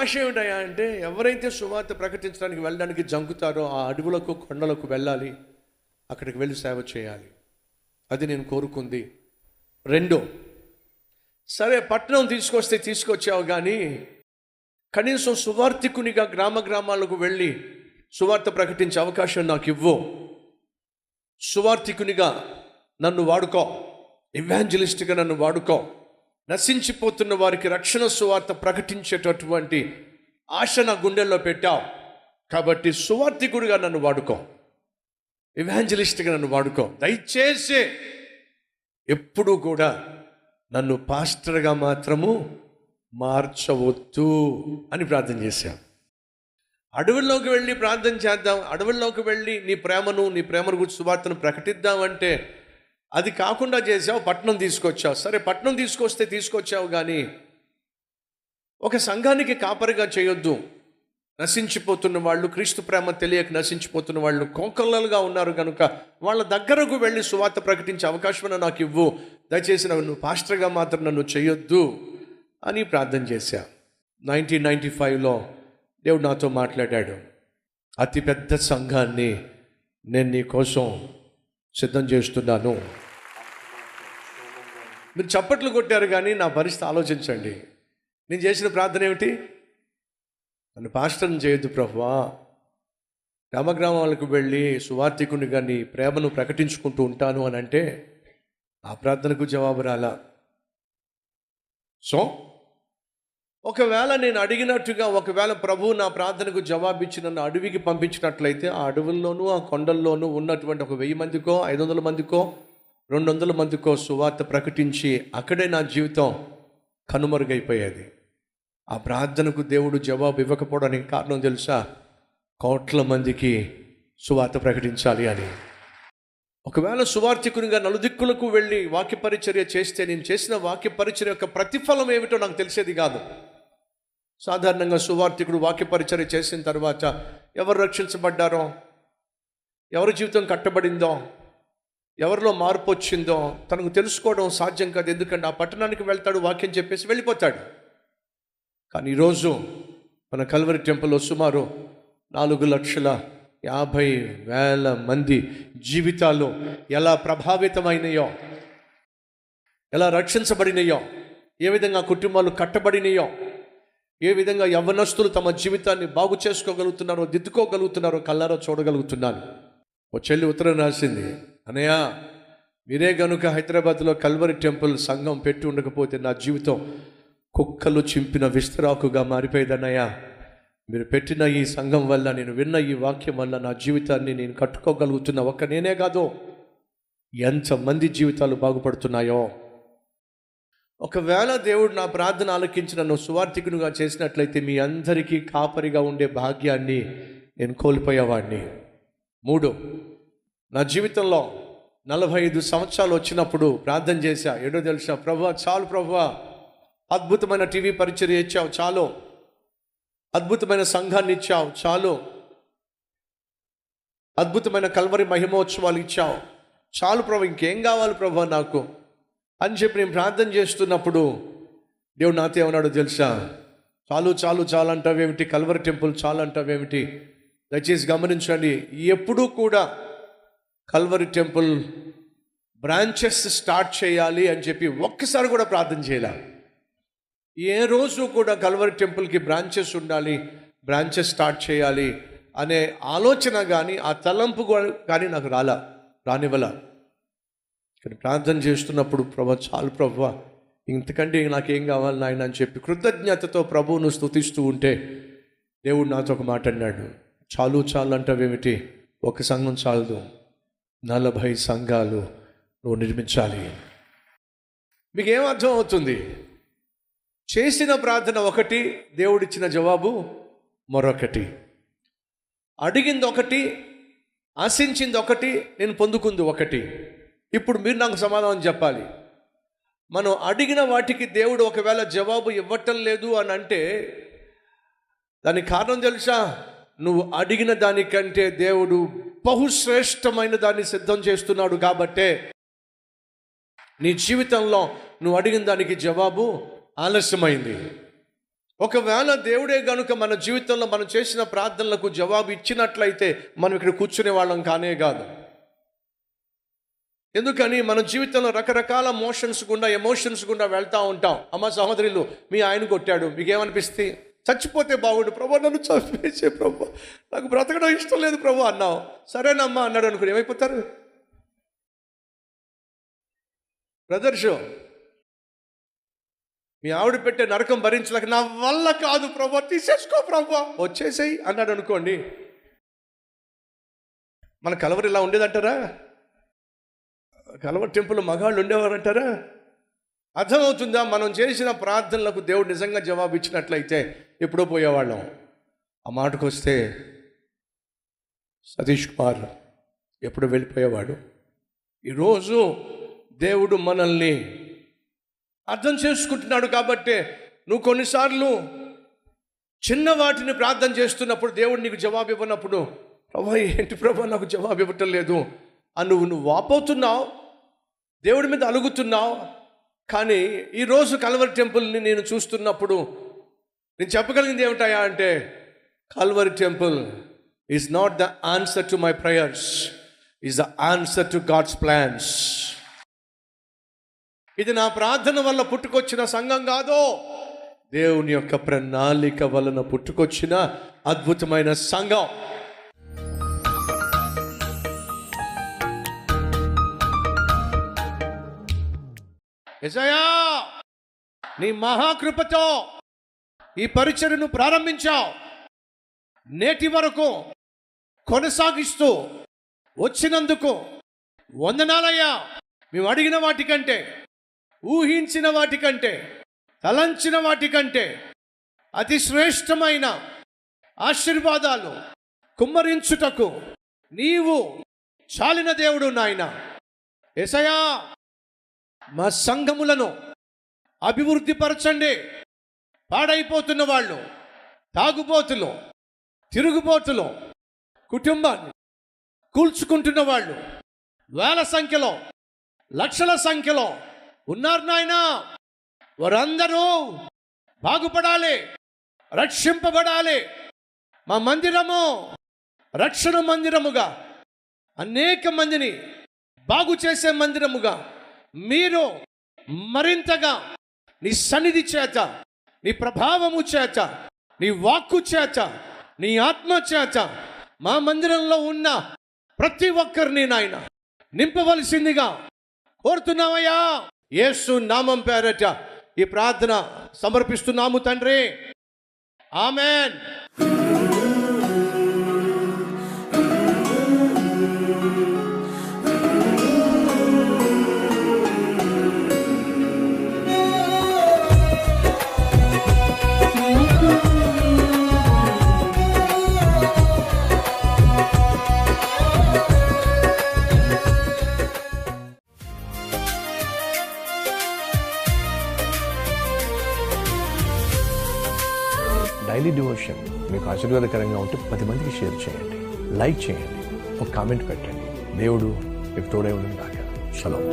ఆశ ఏమిటయా అంటే ఎవరైతే సువార్త ప్రకటించడానికి వెళ్ళడానికి జంకుతారో ఆ అడవులకు కొండలకు వెళ్ళాలి, అక్కడికి వెళ్ళి సేవ చేయాలి. అది నేను కోరుకుంది. రెండో, సరే పట్టణం తీసుకొచ్చావు కానీ కనీసం సువార్థికునిగా గ్రామాలకు వెళ్ళి సువార్త ప్రకటించే అవకాశం నాకు ఇవ్వు. సువార్థికునిగా నన్ను వాడుకో, ఎవాంజలిస్ట్గా నన్ను వాడుకో. నశించిపోతున్న వారికి రక్షణ సువార్త ప్రకటించేటటువంటి ఆశ నా గుండెల్లో పెట్టావు కాబట్టి సువార్థికుడిగా నన్ను వాడుకో, ఎవాంజలిస్ట్గా నన్ను వాడుకో. దయచేసి ఎప్పుడూ కూడా నన్ను పాస్టర్గా మాత్రము మార్చవద్దు అని ప్రార్థన చేశాం. అడవుల్లోకి వెళ్ళి ప్రార్థన చేద్దాం, అడవుల్లోకి వెళ్ళి నీ ప్రేమను గురించి సువార్తను ప్రకటిద్దామంటే అది కాకుండా చేసావు. పట్టణం తీసుకొచ్చావు. సరే పట్టణం తీసుకొచ్చావు కానీ ఒక సంఘానికి కాపరిగా చేయొద్దు. నశించిపోతున్న వాళ్ళు, క్రీస్తు ప్రేమ తెలియక నశించిపోతున్న వాళ్ళు కోకొల్లలుగా ఉన్నారు కనుక వాళ్ళ దగ్గరకు వెళ్ళి సువార్త ప్రకటించే అవకాశం నాకు ఇవ్వు. దయచేసి నువ్వు పాస్టర్గా మాత్రం నన్ను చేయొద్దు అని ప్రార్థన చేశా. 1995లో దేవుడు నాతో మాట్లాడాడు. అతిపెద్ద సంఘాన్ని నేను నీ కోసం సిద్ధం చేస్తున్నాను. మీరు చప్పట్లు కొట్టారు కానీ నా పరిస్థితి ఆలోచించండి. నేను చేసిన ప్రార్థన ఏమిటి? నన్ను పాస్టర్ని చేయొద్దు ప్రభువా, గ్రామాలకు వెళ్ళి సువార్థికునిగా నీ ప్రేమను ప్రకటించుకుంటూ ఉంటాను అని అంటే ఆ ప్రార్థనకు జవాబు రాలా. సో ఒకవేళ నేను అడిగినట్టుగా ఒకవేళ ప్రభువు నా ప్రార్థనకు జవాబిచ్చి నన్ను అడవికి పంపించినట్లయితే ఆ అడవుల్లోనూ ఆ కొండల్లోనూ ఉన్నటువంటి ఒక 1000 మందికో 500 మందికో 200 మందికో సువార్త ప్రకటించి అక్కడే నా జీవితం కనుమరుగైపోయేది. ఆ ప్రార్థనకు దేవుడు జవాబు ఇవ్వకపోవడానికి కారణం తెలుసా? కోట్ల మందికి సువార్త ప్రకటించాలి అని. ఒకవేళ సువార్థికునిగా నలుదిక్కులకు వెళ్ళి వాక్య పరిచర్య చేస్తే నేను చేసిన వాక్య పరిచర్య యొక్క ప్రతిఫలం ఏమిటో నాకు తెలిసేది కాదు. సాధారణంగా సువార్థికుడు వాక్య పరిచర్య చేసిన తర్వాత ఎవరు రక్షించబడ్డారో, ఎవరి జీవితం కట్టబడిందో, ఎవరిలో మార్పు వచ్చిందో తనకు తెలుసుకోవడం సాధ్యం కాదు. ఎందుకంటే ఆ పట్టణానికి వెళ్తాడు, వాక్యం చెప్పేసి వెళ్ళిపోతాడు. కానీ ఈరోజు మన కల్వరి టెంపుల్లో సుమారు 4,50,000 మంది జీవితాలు ఎలా ప్రభావితమైనయో, ఎలా రక్షించబడినయో, ఏ విధంగా కుటుంబాలు కట్టబడినయో, ఏ విధంగా యవ్వనస్తులు తమ జీవితాన్ని బాగు చేసుకోగలుగుతున్నారో, దిద్దుకోగలుగుతున్నారో కళ్ళారో చూడగలుగుతున్నాను. ఓ చెల్లి ఉత్తరం రాసింది, అన్నయ్య మీరే గనుక హైదరాబాద్లో కల్వరి టెంపుల్ సంఘం పెట్టి ఉండకపోతే నా జీవితం కుక్కలు చింపిన విస్తరాకుగా మారిపోయేదన్నయ్య. మీరు పెట్టిన ఈ సంఘం వల్ల, నేను విన్న ఈ వాక్యం వల్ల నా జీవితాన్ని నేను కట్టుకోగలుగుతున్నా. ఒక్క నేనే కాదు, ఎంతమంది జీవితాలు బాగుపడుతున్నాయో. ఒకవేళ దేవుడు నా ప్రార్థన ఆలకించి నన్ను సువార్థికునిగా చేసినట్లయితే మీ అందరికీ కాపరిగా ఉండే భాగ్యాన్ని నేను కోల్పోయేవాడిని. 3, నా జీవితంలో 45 సంవత్సరాలు వచ్చినప్పుడు ప్రార్థన చేశా. ఏడో తెలుసా? ప్రభువా చాలు ప్రభువా, అద్భుతమైన టీవీ పరిచర్య ఇచ్చావు చాలు, అద్భుతమైన సంఘాన్ని ఇచ్చావు చాలు, అద్భుతమైన కల్వరి మహిమోత్సవాలు ఇచ్చావు చాలు ప్రభు, ఇంకేం కావాలి ప్రభు నాకు అని చెప్పి నేను ప్రార్థన చేస్తున్నప్పుడు దేవుడు నాతో ఏమన్నాడు తెలుసా? చాలు చాలు చాలు అంటావేమిటి, కల్వరి టెంపుల్ చాలు అంటావేమిటి? దయచేసి గమనించండి, ఎప్పుడూ కూడా కల్వరి టెంపుల్ బ్రాంచెస్ స్టార్ట్ చేయాలి అని చెప్పి ఒక్కసారి కూడా ప్రార్థన చేయాలి. ఏ రోజు కూడా కల్వరి టెంపుల్కి బ్రాంచెస్ ఉండాలి, బ్రాంచెస్ స్టార్ట్ చేయాలి అనే ఆలోచన కానీ ఆ తలంపు కానీ నాకు రానివ్వాల. ఇక్కడ ప్రార్థన చేస్తున్నప్పుడు ప్రభు చాలు ప్రభు, ఇంతకంటే నాకేం కావాలి నాయన అని చెప్పి కృతజ్ఞతతో ప్రభువును స్తుతిస్తూ ఉంటే దేవుడు నాతో ఒక మాట అన్నాడు, చాలు చాలు అంటావేమిటి, ఒక సంఘం చాలదు, 40 సంఘాలు నువ్వు నిర్మించాలి. మీకు ఏం అర్థం అవుతుంది? చేసిన ప్రార్థన ఒకటి, దేవుడిచ్చిన జవాబు మరొకటి. అడిగింది ఒకటి, ఆశించింది ఒకటి, నేను పొందుకుంది ఒకటి. ఇప్పుడు మీరు నాకు సమాధానం చెప్పాలి. మనం అడిగిన వాటికి దేవుడు ఒకవేళ జవాబు ఇవ్వటం లేదు అని అంటే దానికి కారణం తెలుసా? నువ్వు అడిగిన దానికంటే దేవుడు బహుశ్రేష్టమైన దాన్ని సిద్ధం చేస్తున్నాడు కాబట్టే నీ జీవితంలో నువ్వు అడిగిన దానికి జవాబు ఆలస్యమైంది. ఒకవేళ దేవుడే గనుక మన జీవితంలో మనం చేసిన ప్రార్థనలకు జవాబు ఇచ్చినట్లయితే మనం ఇక్కడ కూర్చునే వాళ్ళం కానే కాదు. ఎందుకని మన జీవితంలో రకరకాల ఎమోషన్స్ గుండా వెళ్తూ ఉంటాం. అమ్మ సహోదరులు, మీ ఆయన కొట్టాడు, మీకేమనిపిస్తే? చచ్చిపోతే బాగుండు ప్రభు, నన్ను చంపేసే ప్రభు, నాకు బ్రతకడం ఇష్టం లేదు ప్రభు అన్నావు. సరేనమ్మా అన్నాడు అనుకుని ఏమైపోతారు? బ్రదర్స్, మీ ఆవిడ పెట్టే నరకం భరించలేక నా వల్ల కాదు ప్రభు, తీసేసుకో ప్రభు, వచ్చేసేయి అన్నాడు అనుకోండి. మన కలవరి ఇలా ఉండేదంటారా? కలవరి టెంపుల్ మగాళ్ళు ఉండేవారంటారా? అర్థమవుతుందా? మనం చేసిన ప్రార్థనలకు దేవుడు నిజంగా జవాబు ఇచ్చినట్లయితే ఎప్పుడో పోయేవాళ్ళం. ఆ మాటకు వస్తే సతీష్ కుమార్ ఎప్పుడు వెళ్ళిపోయేవాడు. ఈరోజు దేవుడు మనల్ని అర్థం చేసుకుంటున్నాడు. కాబట్టి నువ్వు కొన్నిసార్లు చిన్న వాటిని ప్రార్థన చేస్తున్నప్పుడు దేవుడు నీకు జవాబు ఇవ్వనప్పుడు, ప్రభా ఏంటి ప్రభా నాకు జవాబు ఇవ్వటం లేదు అని నువ్వు వాపోతున్నావు, దేవుడి మీద అలుగుతున్నావు. కానీ ఈరోజు కల్వరి టెంపుల్ని నేను చూస్తున్నప్పుడు నేను చెప్పగలిగింది ఏమిటాయా అంటే, Calvary temple is not the answer to my prayers, is the answer to God's plans. ఇది నా ప్రార్థన వల్ల పుట్టుకొచ్చిన సంఘం కాదు, దేవుని యొక్క ప్రణాళిక వలన పుట్టుకొచ్చిన అద్భుతమైన సంఘం. యేసయ్యా, నీ మహాకృపతో ఈ పరిచర్యను ప్రారంభించావు, నేటి వరకు కొనసాగిస్తూ వచ్చినందుకు వందనాలయ్యా. మేము అడిగిన వాటికంటే, ఊహించిన వాటికంటే, తలంచిన వాటికంటే అతి శ్రేష్టమైన ఆశీర్వాదాలు కుమ్మరించుటకు నీవు చాలిన దేవుడు నాయన. యేసయ్యా, మా సంఘములను అభివృద్ధి పరచండి. పాడైపోతున్న వాళ్ళు, తాగుబోతులు, తిరుగుబోతులు, కుటుంబాన్ని కూల్చుకుంటున్న వాళ్ళు వేల సంఖ్యలో, లక్షల సంఖ్యలో ఉన్నారు నాయనా. వారందరూ బాగుపడాలి, రక్షింపబడాలి. మా మందిరము రక్షణ మందిరముగా, అనేక మందిని బాగు చేసే మందిరముగా మీరు మరింతగా నీ సన్నిధి చేత, నీ ప్రభావము చేత, నీ వాక్కు చేత, నీ ఆత్మ చేత మా మందిరంలో ఉన్న ప్రతి ఒక్కరిని నాయన నింపవలసిందిగా కోరుతున్నామయ్యా. యేసు నామం పేరట ఈ ప్రార్థన సమర్పిస్తున్నాము తండ్రి, ఆమెన్. డైలీ డివోషన్ మీకు ఆశీర్వాదకరంగా ఉంటే 10 మందికి షేర్ చేయండి, లైక్ చేయండి, ఒక కామెంట్ పెట్టండి. దేవుడు మీకు తోడై ఉండును గాక. షలోమ్.